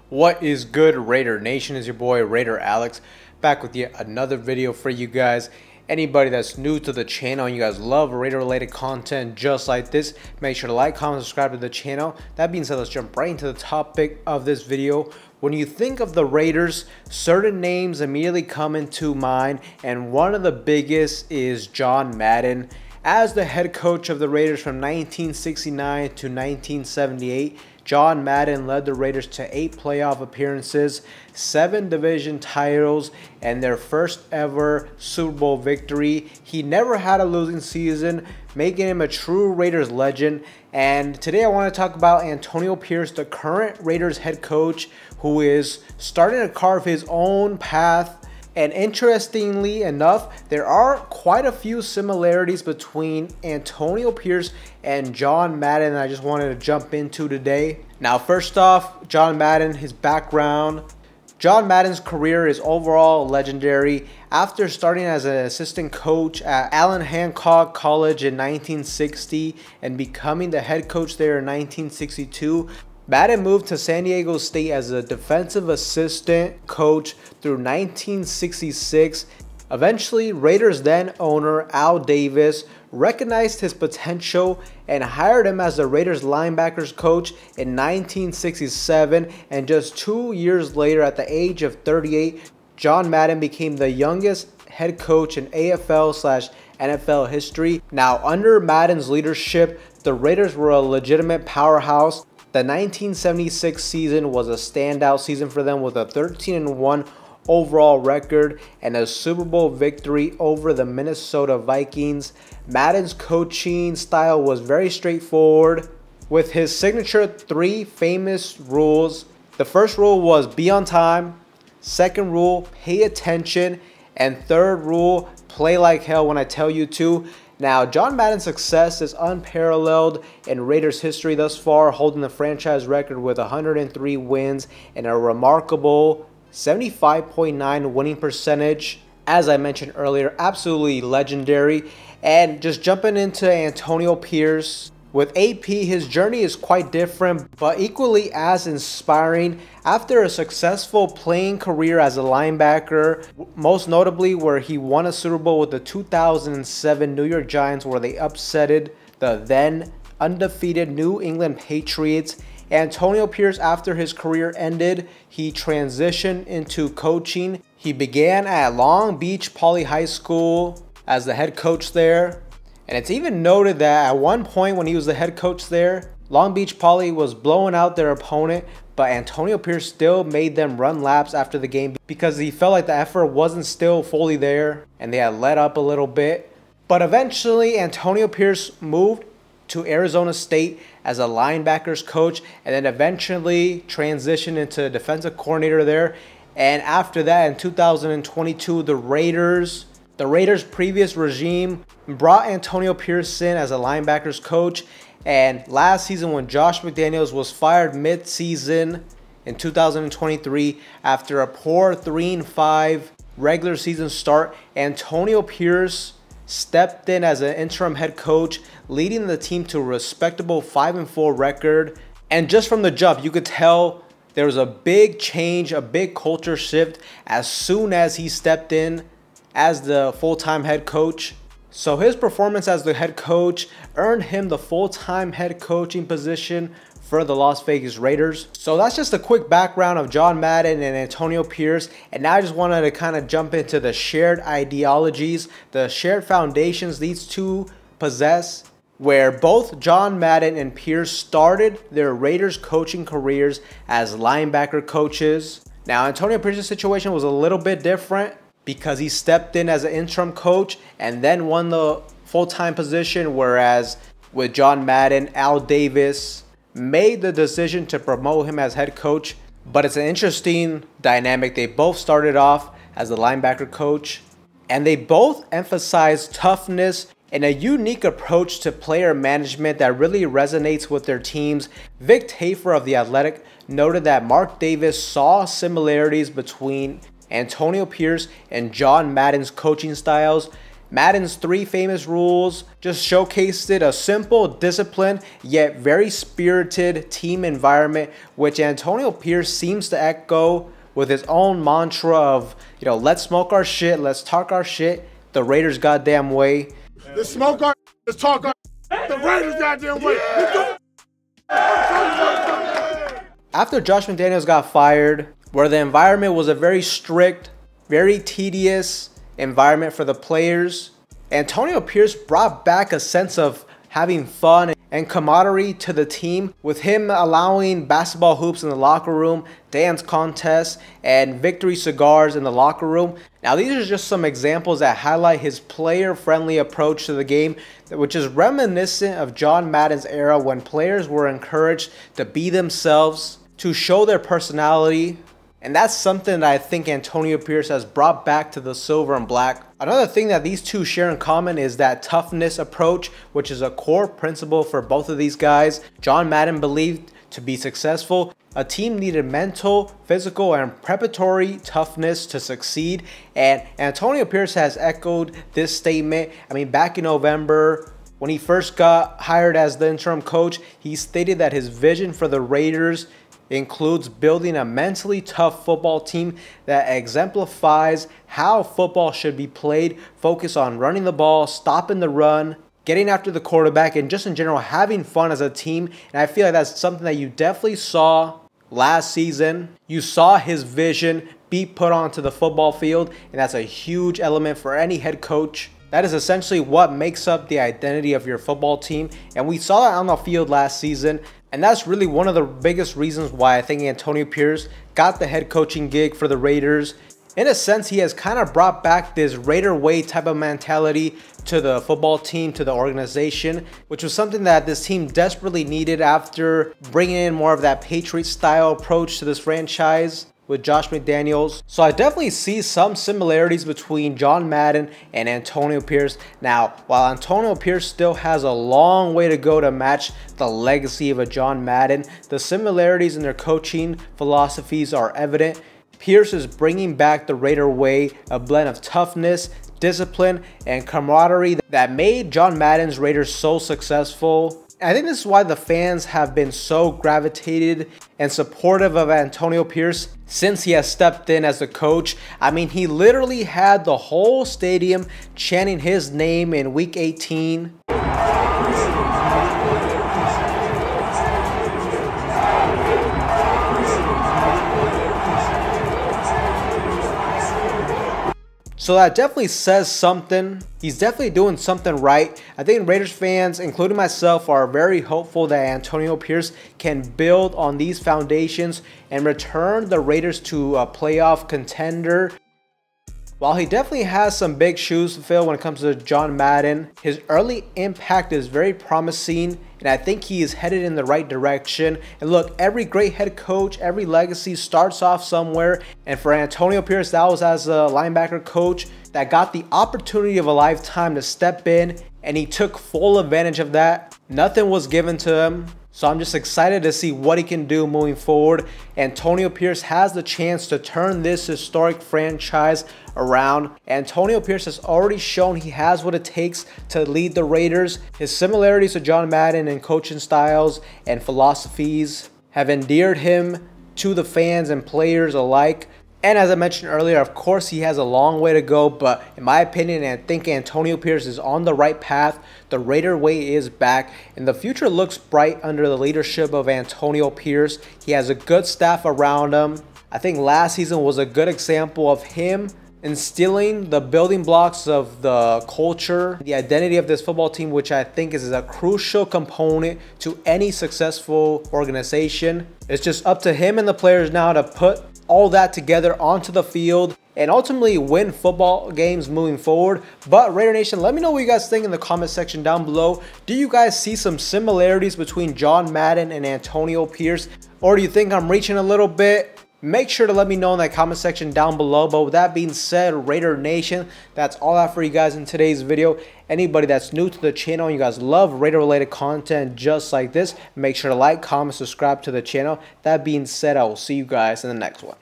What is good, Raider Nation? Is your boy Raider Alex back with yet another video for you guys. Anybody that's new to the channel and you guys love Raider related content just like this, make sure to like, comment, subscribe to the channel. That being said, let's jump right into the topic of this video. When you think of the Raiders, certain names immediately come into mind, and one of the biggest is John Madden. As the head coach of the Raiders from 1969 to 1978, John Madden led the Raiders to 8 playoff appearances, 7 division titles, and their first ever Super Bowl victory. He never had a losing season, making him a true Raiders legend. And today I want to talk about Antonio Pierce, the current Raiders head coach, who is starting to carve his own path. And interestingly enough, there are quite a few similarities between Antonio Pierce and John Madden that I just wanted to jump into today. Now, first off, John Madden, his background. John Madden's career is overall legendary. After starting as an assistant coach at Allen Hancock College in 1960 and becoming the head coach there in 1962, Madden moved to San Diego State as a defensive assistant coach through 1966. Eventually, Raiders then owner Al Davis recognized his potential and hired him as the Raiders linebackers coach in 1967. And just 2 years later, at the age of 38, John Madden became the youngest head coach in AFL/NFL history. Now, under Madden's leadership, the Raiders were a legitimate powerhouse. The 1976 season was a standout season for them with a 13-1 overall record and a Super Bowl victory over the Minnesota Vikings. Madden's coaching style was very straightforward with his signature 3 famous rules. The first rule was be on time, second rule, pay attention, and third rule, play like hell when I tell you to. Now, John Madden's success is unparalleled in Raiders history thus far, holding the franchise record with 103 wins and a remarkable 75.9 winning percentage. As I mentioned earlier, absolutely legendary. And just jumping into Antonio Pierce. With AP, his journey is quite different, but equally as inspiring. After a successful playing career as a linebacker, most notably where he won a Super Bowl with the 2007 New York Giants, where they upsetted the then undefeated New England Patriots, Antonio Pierce, after his career ended, he transitioned into coaching. He began at Long Beach Poly High School as the head coach there. And it's even noted that at one point when he was the head coach there, Long Beach Poly was blowing out their opponent, but Antonio Pierce still made them run laps after the game because he felt like the effort wasn't still fully there and they had let up a little bit. But eventually, Antonio Pierce moved to Arizona State as a linebackers coach and then eventually transitioned into defensive coordinator there. And after that, in 2022, the Raiders' previous regime brought Antonio Pierce in as a linebackers coach. And last season, when Josh McDaniels was fired mid-season in 2023 after a poor 3-5 regular season start, Antonio Pierce stepped in as an interim head coach, leading the team to a respectable 5-4 record. And just from the jump, you could tell there was a big change, a big culture shift as soon as he stepped in as the full-time head coach. So his performance as the head coach earned him the full-time head coaching position for the Las Vegas Raiders. So that's just a quick background of John Madden and Antonio Pierce. And now I just wanted to kind of jump into the shared ideologies, the shared foundations these two possess, where both John Madden and Pierce started their Raiders coaching careers as linebacker coaches. Now, Antonio Pierce's situation was a little bit different because he stepped in as an interim coach and then won the full-time position, whereas with John Madden, Al Davis made the decision to promote him as head coach. But it's an interesting dynamic. They both started off as the linebacker coach, and they both emphasized toughness and a unique approach to player management that really resonates with their teams. Vic Tafur of The Athletic noted that Mark Davis saw similarities between Antonio Pierce and John Madden's coaching styles. Madden's 3 famous rules just showcased it, a simple, disciplined, yet very spirited team environment, which Antonio Pierce seems to echo with his own mantra of, let's smoke our shit, let's talk our shit, the Raiders goddamn way. Let's smoke our, let's talk our, the Raiders goddamn way. After Josh McDaniels got fired, where the environment was a very strict, very tedious environment for the players, Antonio Pierce brought back a sense of having fun and camaraderie to the team, with him allowing basketball hoops in the locker room, dance contests, and victory cigars in the locker room. Now, these are just some examples that highlight his player-friendly approach to the game, which is reminiscent of John Madden's era, when players were encouraged to be themselves, to show their personality. And that's something that I think Antonio Pierce has brought back to the silver and black. Another thing that these two share in common is that toughness approach, which is a core principle for both of these guys. John Madden believed to be successful, a team needed mental, physical, and preparatory toughness to succeed. And Antonio Pierce has echoed this statement. I mean, back in November, when he first got hired as the interim coach, he stated that his vision for the Raiders includes building a mentally tough football team that exemplifies how football should be played, focus on running the ball, stopping the run, getting after the quarterback, and just in general having fun as a team. And I feel like that's something that you definitely saw last season. You saw his vision be put onto the football field, and that's a huge element for any head coach. That is essentially what makes up the identity of your football team, and we saw that on the field last season. And that's really one of the biggest reasons why I think Antonio Pierce got the head coaching gig for the Raiders. In a sense, he has kind of brought back this Raider way type of mentality to the football team, to the organization, which was something that this team desperately needed after bringing in more of that Patriot style approach to this franchise with Josh McDaniels. So I definitely see some similarities between John Madden and Antonio Pierce. Now, while Antonio Pierce still has a long way to go to match the legacy of a John Madden, the similarities in their coaching philosophies are evident. Pierce is bringing back the Raider way, a blend of toughness, discipline, and camaraderie that made John Madden's Raiders so successful. I think this is why the fans have been so gravitated and supportive of Antonio Pierce since he has stepped in as the coach. I mean, he literally had the whole stadium chanting his name in Week 18. So that definitely says something. He's definitely doing something right. I think Raiders fans, including myself, are very hopeful that Antonio Pierce can build on these foundations and return the Raiders to a playoff contender. While he definitely has some big shoes to fill when it comes to John Madden, his early impact is very promising, and I think he is headed in the right direction. And look, every great head coach, every legacy starts off somewhere, and for Antonio Pierce, that was as a linebacker coach that got the opportunity of a lifetime to step in, and he took full advantage of that. Nothing was given to him. So I'm just excited to see what he can do moving forward. Antonio Pierce has the chance to turn this historic franchise around. Antonio Pierce has already shown he has what it takes to lead the Raiders. His similarities to John Madden in coaching styles and philosophies have endeared him to the fans and players alike. And as I mentioned earlier, of course, he has a long way to go, but in my opinion, I think Antonio Pierce is on the right path. The Raider way is back, and the future looks bright under the leadership of Antonio Pierce. He has a good staff around him. I think last season was a good example of him instilling the building blocks of the culture, the identity of this football team, which I think is a crucial component to any successful organization. It's just up to him and the players now to put all that together onto the field and ultimately win football games moving forward. But Raider Nation, let me know what you guys think in the comment section down below. Do you guys see some similarities between John Madden and Antonio Pierce, or do you think I'm reaching a little bit? Make sure to let me know in that comment section down below. But with that being said, Raider Nation, that's all I have for you guys in today's video. Anybody that's new to the channel, you guys love Raider related content just like this, make sure to like, comment, subscribe to the channel. That being said, I will see you guys in the next one.